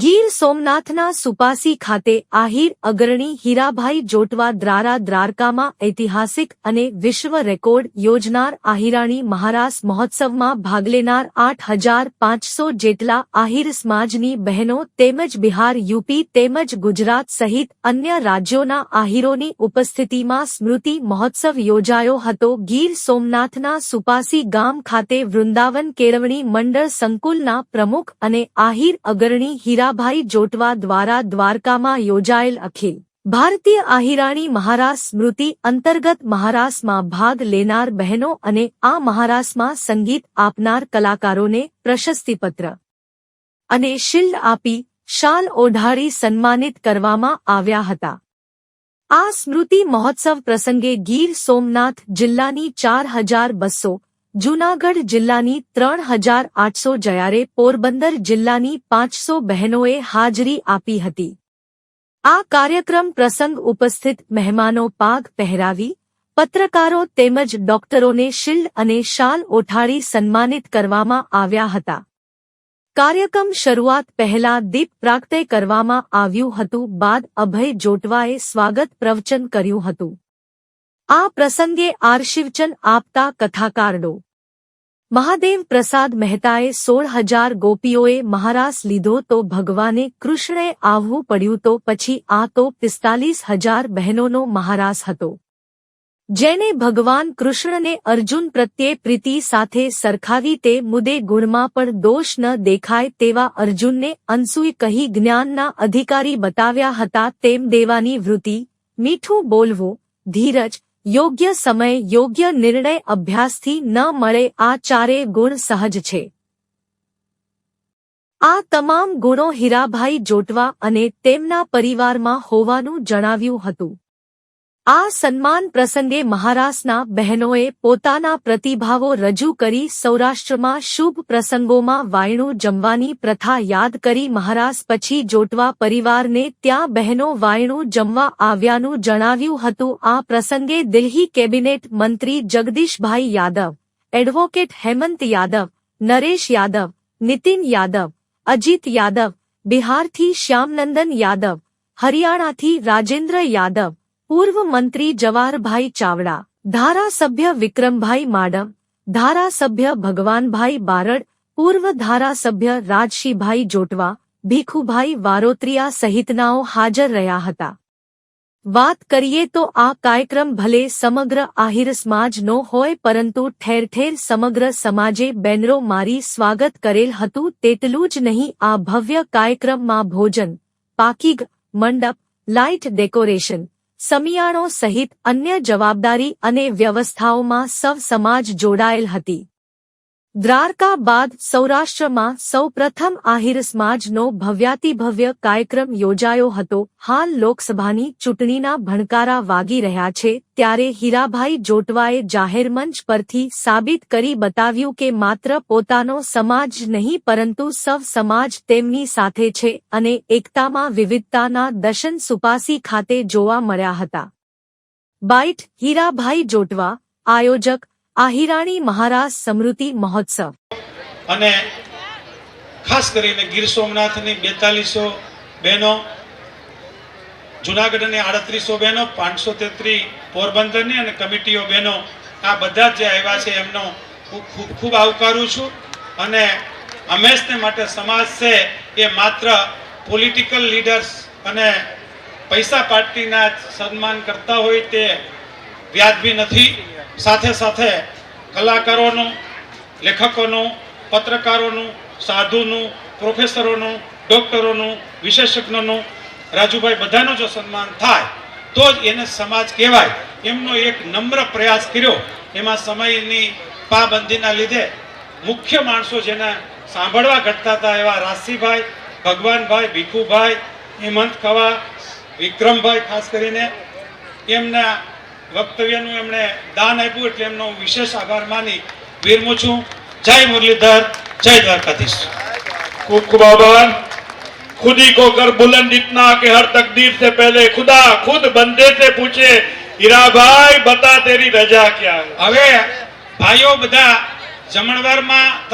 ગીર સોમનાથના સુપાસી ખાતે આહિર અગ્રણી હીરાભાઈ જોટવા દ્વારા દ્વારકામાં ઐતિહાસિક અને વિશ્વ રેકોર્ડ યોજનાર આહિરાણી મહારાસ મહોત્સવમાં ભાગ લેનાર 8,500 જેટલા આહિર સમાજની બહેનો તેમજ બિહાર, યુપી તેમજ ગુજરાત સહિત અન્ય રાજ્યોના આહિરોની ઉપસ્થિતિમાં સ્મૃતિ મહોત્સવ યોજાયો હતો. ગીર સોમનાથના સુપાસી ગામ ખાતે વૃંદાવન કેળવણી મંડળ સંકુલના પ્રમુખ અને આહિર અગ્રણી હીરાભાઈ જોટવા દ્વારા દ્વારકામાં યોજાયેલ અખિલ ભારતીય આહિરાણી મહારાસ સ્મૃતિ અંતર્ગત મહારાસમાં ભાગ લેનાર બહેનો અને આ મહારાસમાં સંગીત આપનાર કલાકારોને પ્રશસ્તિપત્ર અને શિલ્ડ આપી શાલ ઓઢાડી સન્માનિત કરવામાં આવ્યા હતા. આ સ્મૃતિ મહોત્સવ પ્રસંગે ગીર સોમનાથ જિલ્લાની 4,200, જૂનાગઢ જિલ્લાની 3,800 જ્યારે પોરબંદર જિલ્લાની 500 બહેનોએ હાજરી આપી હતી. આ કાર્યક્રમ પ્રસંગ ઉપસ્થિત મહેમાનો પાગ પહેરાવી પત્રકારો તેમજ ડોક્ટરોને શિલ્ડ અને શાલ ઓઢાડી સન્માનિત કરવામાં આવ્યા હતા. કાર્યક્રમ શરૂઆત પહેલા દીપ પ્રાગટ્ય કરવામાં આવ્યું હતું. બાદ અભય જોટવાએ સ્વાગત પ્રવચન કર્યું હતું. આ પ્રસંગે આશીર્વચન આપતા કથાકાર ડો. મહાદેવ પ્રસાદ મહેતાએ 16,000 ગોપીઓએ મહારાસ લીધો તો ભગવાને કૃષ્ણે આવવું પડ્યું તો પછી આ તો 45,000 બહેનોનો મહારાસ હતો. જેને ભગવાન કૃષ્ણને અર્જુન પ્રત્યે પ્રીતિ સાથે સરખાવી તે મુદ્દે ગુણમાં પણ દોષ ન દેખાય તેવા અર્જુનને અનસૂય કહી જ્ઞાનના અધિકારી બતાવ્યા હતા. તેમ દેવાની વૃત્તિ, મીઠું બોલવું, ધીરજ, યોગ્ય સમય યોગ્ય નિર્ણય અભ્યાસથી ન મળે. આ ચારેય ગુણ સહજ છે. આ તમામ ગુણો હીરાભાઈ જોટવા અને તેમના પરિવારમાં હોવાનું જણાવ્યું હતું. આ સન્માન પ્રસંગે મહારાસના બહેનોએ પોતાના પ્રતિભાવો રજૂ કરી સૌરાષ્ટ્રમાં શુભ પ્રસંગોમાં વાયણું જમવાની પ્રથા યાદ કરી. મહારાસ પછી જોટવા પરિવારને ત્યાં બહેનો વાયણું જમવા આવ્યાનું જણાવ્યું હતું. આ પ્રસંગે દિલ્હી કેબિનેટ મંત્રી જગદીશભાઈ યાદવ, એડવોકેટ હેમંત યાદવ, નરેશ યાદવ, નીતિન યાદવ, અજીત યાદવ, બિહારથી શ્યામનંદન યાદવ, હરિયાણાથી રાજેન્દ્ર યાદવ, પૂર્વ મંત્રી જવાહરભાઈ ચાવડા, ધારાસભ્ય વિક્રમભાઈ માડમ, ધારાસભ્ય ભગવાનભાઈ બારડ, પૂર્વ ધારાસભ્ય રાજશીભાઈ જોટવા, ભીખુભાઈ વારોત્રિયા સહિતનાઓ હાજર રહ્યા હતા. વાત કરીએ તો આ કાર્યક્રમ ભલે સમગ્ર આહિર સમાજનો હોય પરંતુ ઠેર ઠેર સમગ્ર સમાજે બેનરો મારી સ્વાગત કરેલ હતું. તેટલું જ નહીં, આ ભવ્ય કાર્યક્રમમાં ભોજન, પાકીગ, મંડપ, લાઇટ ડેકોરેશન, સમિયાણો સહિત અન્ય જવાબદારી અને વ્યવસ્થાઓમાં સૌ સમાજ જોડાયેલ હતી. દ્વારકા બાદ સૌરાષ્ટ્રમાં સૌપ્રથમ આહિર સમાજનો ભવ્યાતિભવ્ય કાર્યક્રમ યોજાયો હતો. હાલ લોકસભાની ચૂંટણીના ભણકારા વાગી રહ્યા છે ત્યારે હીરાભાઈ જોટવાએ જાહેર મંચ પરથી સાબિત કરી બતાવ્યું કે માત્ર પોતાનો સમાજ જ નહીં પરંતુ સૌ સમાજ તેમની સાથે છે અને એકતામાં વિવિધતાના દર્શન સુપાસી ખાતે જોવા મળ્યા હતા. બાઇટ હીરાભાઈ જોટવા, આયોજક આહિરાણી મહારાસ સ્મૃતિ મહોત્સવ. અને ખાસ કરીને ગીર સોમનાથની 4200 બહેનો, જૂનાગઢની 3800 બહેનો, 533 પોરબંદરની અને કમિટીઓ બહેનો, આ બધા જે આવ્યા છે એમનો ખૂબ ખૂબ આવકારું છું. અને હંમેશને માટે સમાજ છે એ માત્ર પોલિટિકલ લીડર્સ અને પૈસા પાર્ટીના સન્માન કરતા હોય તે વ્યાજબી નથી. સાથે સાથે કલાકારોનું, લેખકોનું, પત્રકારોનું, સાધુનું, પ્રોફેસરોનું, ડોક્ટરોનું, વિશેષજ્ઞોનું, રાજુભાઈ બધાનું જો સન્માન થાય તો જ એને સમાજ કહેવાય. એમનો એક નમ્ર પ્રયાસ કર્યો. એમાં સમયની પાબંદીના લીધે મુખ્ય માણસો જેને સાંભળવા ઘટતા હતા એવા રાશીભાઈ, ભગવાનભાઈ, ભીખુભાઈ, હેમંત ખવા, વિક્રમભાઈ ખાસ કરીને એમના વક્તવ્યનું એમણે દાન આપ્યું એટલે એમનો વિશેષ આભાર માની વિરમું છું. જય મુરલીધર, જય દ્વારકાધીશ. खूब खूब आभार. खुदी को कर बुलंद इतना कि हर तकदीर से पहले खुदा खुद बंदे से पूछे, हीरा भाई बता तेरी रजा क्या है. હવે ભાઈઓ બધા જમણવારમાં